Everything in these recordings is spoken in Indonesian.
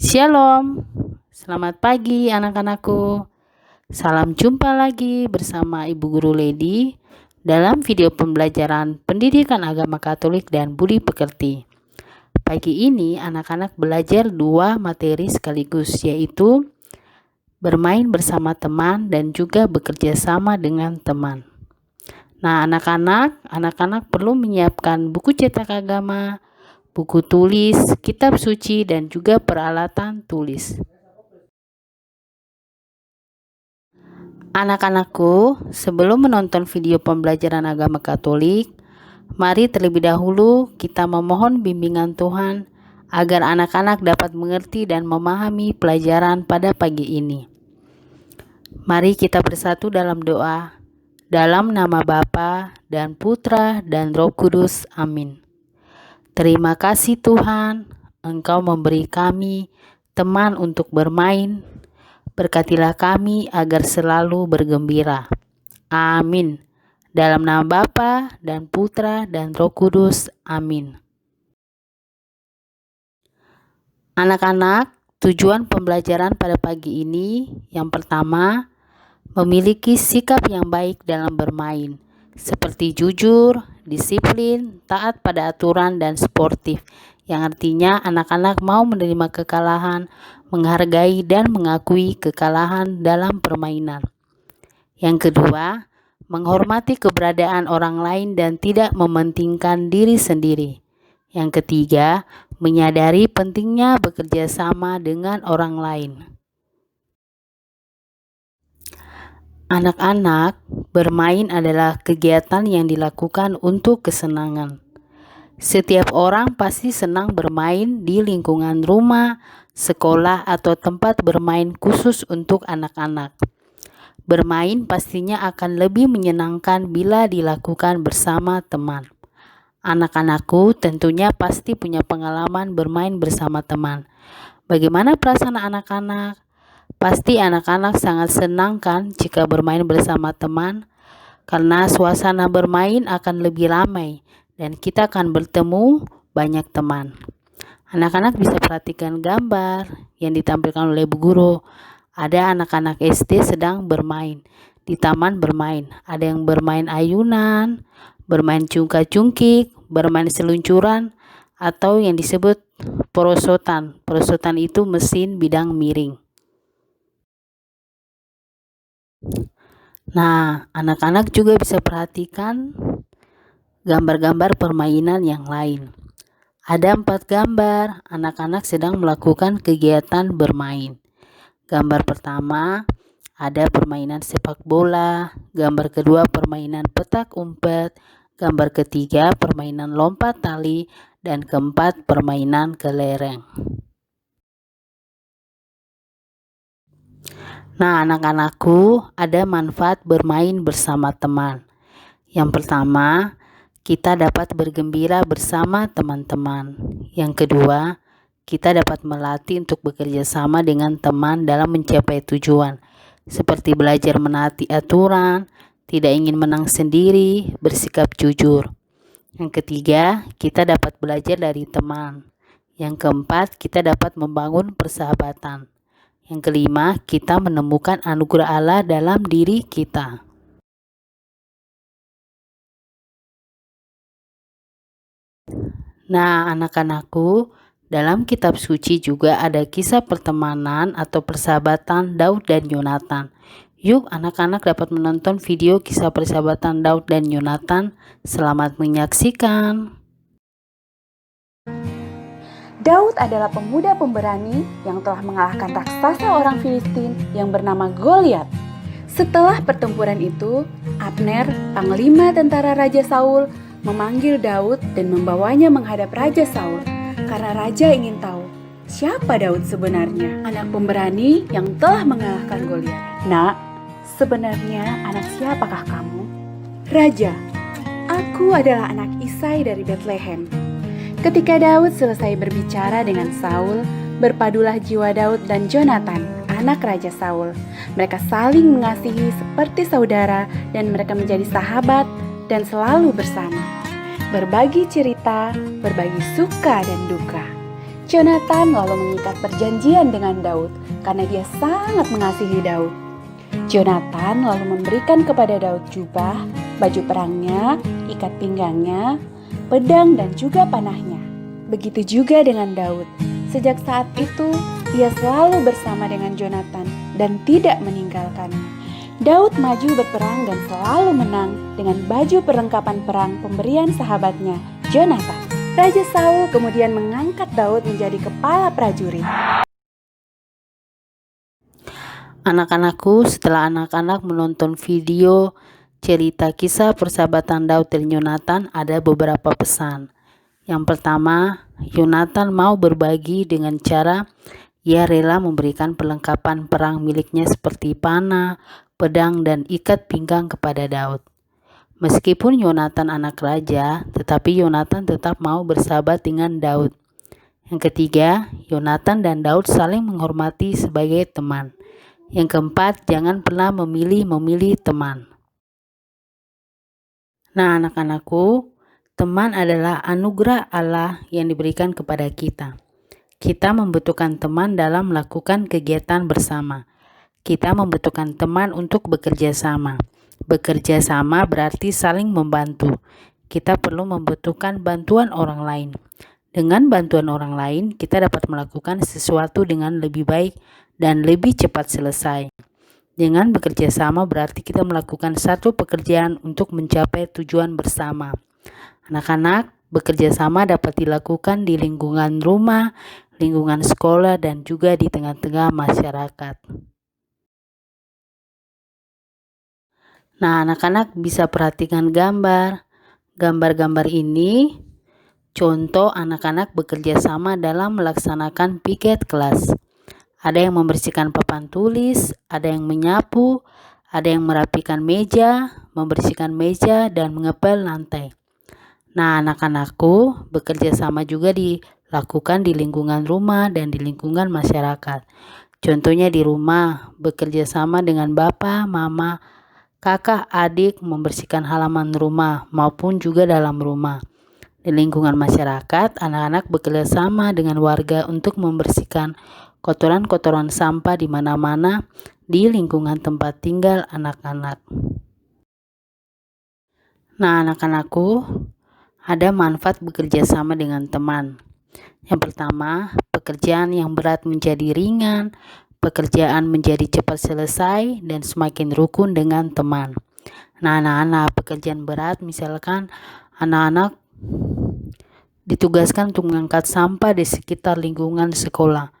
Shalom, selamat pagi anak-anakku. Salam jumpa lagi bersama Ibu Guru Lady dalam video pembelajaran Pendidikan Agama Katolik dan Budi Pekerti. Pagi ini anak-anak belajar dua materi sekaligus, yaitu bermain bersama teman dan juga bekerja sama dengan teman. Nah, anak-anak perlu menyiapkan buku cetak agama, buku tulis, kitab suci, dan juga peralatan tulis. Anak-anakku, sebelum menonton video pembelajaran agama Katolik, mari terlebih dahulu kita memohon bimbingan Tuhan agar anak-anak dapat mengerti dan memahami pelajaran pada pagi ini. Mari kita bersatu dalam doa, dalam nama Bapa dan Putra dan Roh Kudus. Amin. Terima kasih Tuhan, Engkau memberi kami teman untuk bermain. Berkatilah kami agar selalu bergembira. Amin. Dalam nama Bapa dan Putra dan Roh Kudus. Amin. Anak-anak, tujuan pembelajaran pada pagi ini yang pertama, memiliki sikap yang baik dalam bermain, seperti jujur, disiplin, taat pada aturan, dan sportif, yang artinya anak-anak mau menerima kekalahan, menghargai dan mengakui kekalahan dalam permainan. Yang kedua, menghormati keberadaan orang lain dan tidak mementingkan diri sendiri. Yang ketiga, menyadari pentingnya bekerja sama dengan orang lain. Anak-anak, bermain adalah kegiatan yang dilakukan untuk kesenangan. Setiap orang pasti senang bermain di lingkungan rumah, sekolah, atau tempat bermain khusus untuk anak-anak. Bermain pastinya akan lebih menyenangkan bila dilakukan bersama teman. Anak-anakku tentunya pasti punya pengalaman bermain bersama teman. Bagaimana perasaan anak-anak? Pasti anak-anak sangat senang kan jika bermain bersama teman, karena suasana bermain akan lebih ramai dan kita akan bertemu banyak teman. Anak-anak bisa perhatikan gambar yang ditampilkan oleh Bu Guru. Ada anak-anak SD sedang bermain di taman bermain. Ada yang bermain ayunan, bermain cungka-cungkik, bermain seluncuran, atau yang disebut perosotan. Perosotan itu mesin bidang miring. Nah, anak-anak juga bisa perhatikan gambar-gambar permainan yang lain. Ada 4 gambar, anak-anak sedang melakukan kegiatan bermain. Gambar pertama, ada permainan sepak bola. Gambar kedua, permainan petak umpet. Gambar ketiga, permainan lompat tali. Dan keempat, permainan kelereng. Nah, anak-anakku, ada manfaat bermain bersama teman. Yang pertama, kita dapat bergembira bersama teman-teman. Yang kedua, kita dapat melatih untuk bekerja sama dengan teman dalam mencapai tujuan, seperti belajar menaati aturan, tidak ingin menang sendiri, bersikap jujur. Yang ketiga, kita dapat belajar dari teman. Yang keempat, kita dapat membangun persahabatan. Yang kelima, kita menemukan anugerah Allah dalam diri kita. Nah, anak-anakku, dalam kitab suci juga ada kisah pertemanan atau persahabatan Daud dan Yonatan. Yuk, anak-anak dapat menonton video kisah persahabatan Daud dan Yonatan. Selamat menyaksikan. Daud adalah pemuda pemberani yang telah mengalahkan raksasa orang Filistin yang bernama Goliat. Setelah pertempuran itu, Abner, panglima tentara Raja Saul, memanggil Daud dan membawanya menghadap Raja Saul karena Raja ingin tahu siapa Daud sebenarnya, anak pemberani yang telah mengalahkan Goliat. Nak, sebenarnya anak siapakah kamu? Raja, aku adalah anak Isai dari Bethlehem. Ketika Daud selesai berbicara dengan Saul, berpadulah jiwa Daud dan Yonatan, anak Raja Saul. Mereka saling mengasihi seperti saudara dan mereka menjadi sahabat dan selalu bersama. Berbagi cerita, berbagi suka dan duka. Yonatan lalu mengikat perjanjian dengan Daud karena dia sangat mengasihi Daud. Yonatan lalu memberikan kepada Daud jubah, baju perangnya, ikat pinggangnya, pedang dan juga panahnya. Begitu juga dengan Daud. Sejak saat itu, ia selalu bersama dengan Yonatan dan tidak meninggalkannya. Daud maju berperang dan selalu menang dengan baju perlengkapan perang pemberian sahabatnya, Yonatan. Raja Saul kemudian mengangkat Daud menjadi kepala prajurit. Anak-anakku, setelah anak-anak menonton video cerita kisah persahabatan Daud dan Yonatan, ada beberapa pesan. Yang pertama, Yonatan mau berbagi dengan cara ia rela memberikan perlengkapan perang miliknya seperti panah, pedang, dan ikat pinggang kepada Daud. Meskipun Yonatan anak raja, tetapi Yonatan tetap mau bersahabat dengan Daud. Yang ketiga, Yonatan dan Daud saling menghormati sebagai teman. Yang keempat, jangan pernah memilih teman. Nah, anak-anakku, teman adalah anugerah Allah yang diberikan kepada kita. Kita membutuhkan teman dalam melakukan kegiatan bersama. Kita membutuhkan teman untuk bekerja sama. Bekerja sama berarti saling membantu. Kita perlu membutuhkan bantuan orang lain. Dengan bantuan orang lain, kita dapat melakukan sesuatu dengan lebih baik dan lebih cepat selesai. Dengan bekerja sama berarti kita melakukan satu pekerjaan untuk mencapai tujuan bersama. Anak-anak, bekerja sama dapat dilakukan di lingkungan rumah, lingkungan sekolah, dan juga di tengah-tengah masyarakat. Nah, anak-anak bisa perhatikan gambar-gambar ini. Contoh anak-anak bekerja sama dalam melaksanakan piket kelas. Ada yang membersihkan papan tulis, ada yang menyapu, ada yang merapikan meja, membersihkan meja, dan mengepel lantai. Nah, anak-anakku, bekerja sama juga dilakukan di lingkungan rumah dan di lingkungan masyarakat. Contohnya di rumah, bekerja sama dengan bapak, mama, kakak, adik membersihkan halaman rumah maupun juga dalam rumah. Di lingkungan masyarakat, anak-anak bekerja sama dengan warga untuk membersihkan kotoran-kotoran sampah di mana-mana di lingkungan tempat tinggal anak-anak. Nah, anak-anakku, ada manfaat bekerja sama dengan teman. Yang pertama, pekerjaan yang berat menjadi ringan, pekerjaan menjadi cepat selesai, dan semakin rukun dengan teman. Nah, anak-anak, pekerjaan berat misalkan anak-anak ditugaskan untuk mengangkat sampah di sekitar lingkungan sekolah.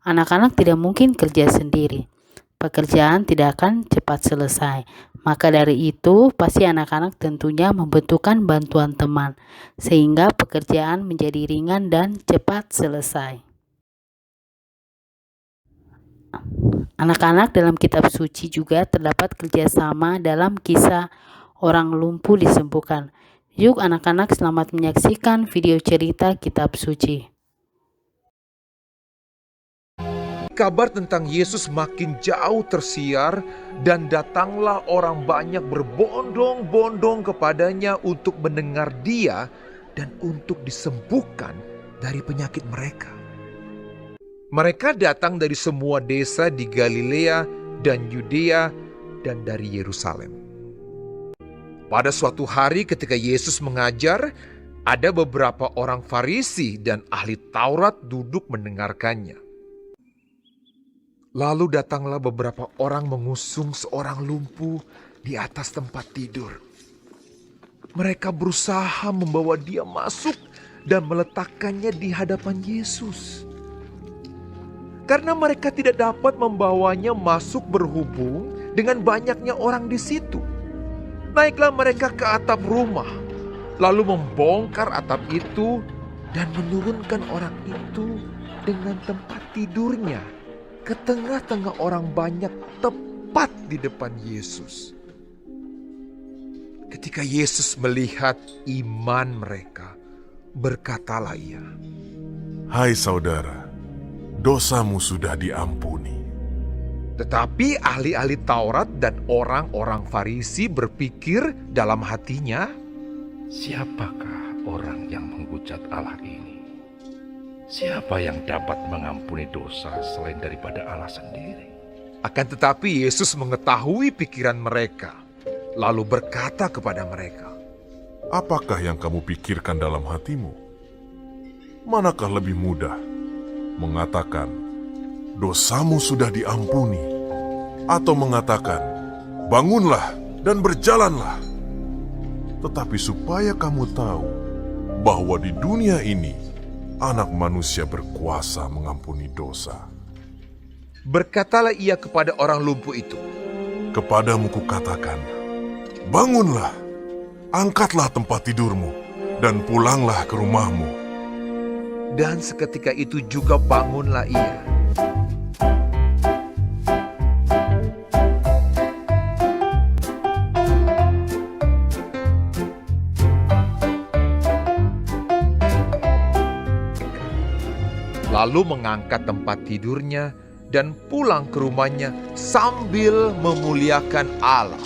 Anak-anak tidak mungkin kerja sendiri. Pekerjaan tidak akan cepat selesai. Maka dari itu, pasti anak-anak tentunya membutuhkan bantuan teman, sehingga pekerjaan menjadi ringan dan cepat selesai. Anak-anak, dalam kitab suci juga terdapat kerjasama dalam kisah orang lumpuh disembuhkan. Yuk anak-anak, selamat menyaksikan video cerita kitab suci. Kabar tentang Yesus makin jauh tersiar dan datanglah orang banyak berbondong-bondong kepadanya untuk mendengar Dia dan untuk disembuhkan dari penyakit mereka. Mereka datang dari semua desa di Galilea dan Yudea dan dari Yerusalem. Pada suatu hari ketika Yesus mengajar, ada beberapa orang Farisi dan ahli Taurat duduk mendengarkannya. Lalu datanglah beberapa orang mengusung seorang lumpuh di atas tempat tidur. Mereka berusaha membawa dia masuk dan meletakkannya di hadapan Yesus. Karena mereka tidak dapat membawanya masuk berhubung dengan banyaknya orang di situ. Naiklah mereka ke atap rumah, lalu membongkar atap itu dan menurunkan orang itu dengan tempat tidurnya ke tengah-tengah orang banyak tepat di depan Yesus. Ketika Yesus melihat iman mereka, berkatalah ia, "Hai saudara, dosamu sudah diampuni." Tetapi ahli-ahli Taurat dan orang-orang Farisi berpikir dalam hatinya, Siapakah orang yang menghujat Allah ini? Siapa yang dapat mengampuni dosa selain daripada Allah sendiri? Akan tetapi Yesus mengetahui pikiran mereka, lalu berkata kepada mereka, Apakah yang kamu pikirkan dalam hatimu? Manakah lebih mudah mengatakan, dosamu sudah diampuni, atau mengatakan, bangunlah dan berjalanlah? Tetapi supaya kamu tahu bahwa di dunia ini Anak Manusia berkuasa mengampuni dosa. berkatalah ia kepada orang lumpuh itu, Kepadamu kukatakan, bangunlah, angkatlah tempat tidurmu, dan pulanglah ke rumahmu. dan seketika itu juga bangunlah ia. Lalu mengangkat tempat tidurnya dan pulang ke rumahnya sambil memuliakan Allah.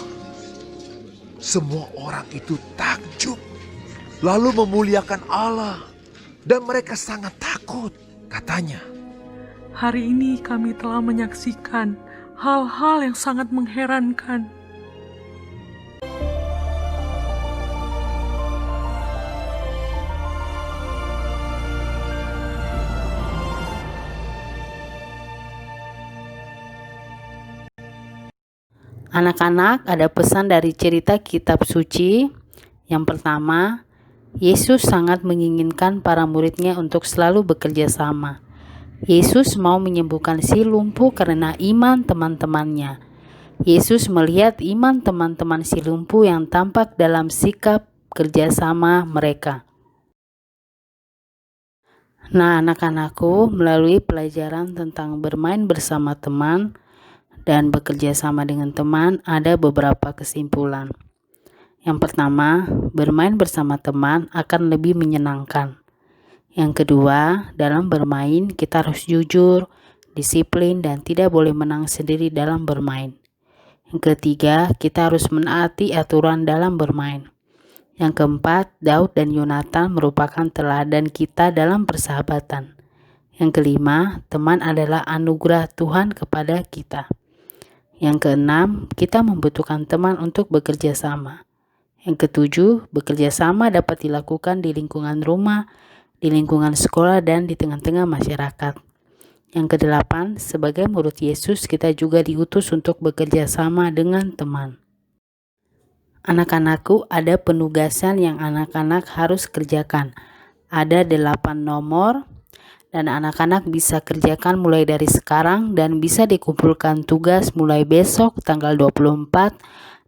Semua orang itu takjub, lalu memuliakan Allah, dan mereka sangat takut. Katanya, Hari ini kami telah menyaksikan hal-hal yang sangat mengherankan. Anak-anak, ada pesan dari cerita kitab suci. Yang pertama, Yesus sangat menginginkan para muridnya untuk selalu bekerja sama. Yesus mau menyembuhkan si lumpuh karena iman teman-temannya. Yesus melihat iman teman-teman si lumpuh yang tampak dalam sikap kerjasama mereka. Nah, anak-anakku, melalui pelajaran tentang bermain bersama teman dan bekerja sama dengan teman, ada beberapa kesimpulan. Yang pertama, bermain bersama teman akan lebih menyenangkan. Yang kedua, dalam bermain kita harus jujur, disiplin, dan tidak boleh menang sendiri dalam bermain. Yang ketiga, kita harus menaati aturan dalam bermain. Yang keempat, Daud dan Yonatan merupakan teladan kita dalam persahabatan. Yang kelima, teman adalah anugerah Tuhan kepada kita. Yang keenam, kita membutuhkan teman untuk bekerja sama. Yang ketujuh, bekerja sama dapat dilakukan di lingkungan rumah, di lingkungan sekolah, dan di tengah-tengah masyarakat. Yang kedelapan, sebagai murid Yesus, kita juga diutus untuk bekerja sama dengan teman. Anak-anakku, ada penugasan yang anak-anak harus kerjakan. Ada 8 nomor, dan anak-anak bisa kerjakan mulai dari sekarang dan bisa dikumpulkan tugas mulai besok tanggal 24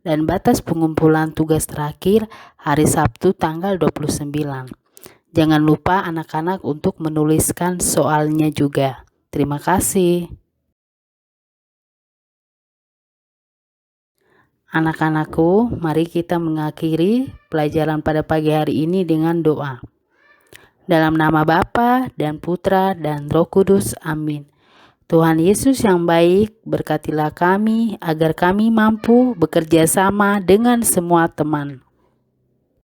dan batas pengumpulan tugas terakhir hari Sabtu tanggal 29. Jangan lupa anak-anak untuk menuliskan soalnya juga. Terima kasih. Anak-anakku, mari kita mengakhiri pelajaran pada pagi hari ini dengan doa. Dalam nama Bapa dan Putra dan Roh Kudus, amin. Tuhan Yesus yang baik, berkatilah kami agar kami mampu bekerja sama dengan semua teman.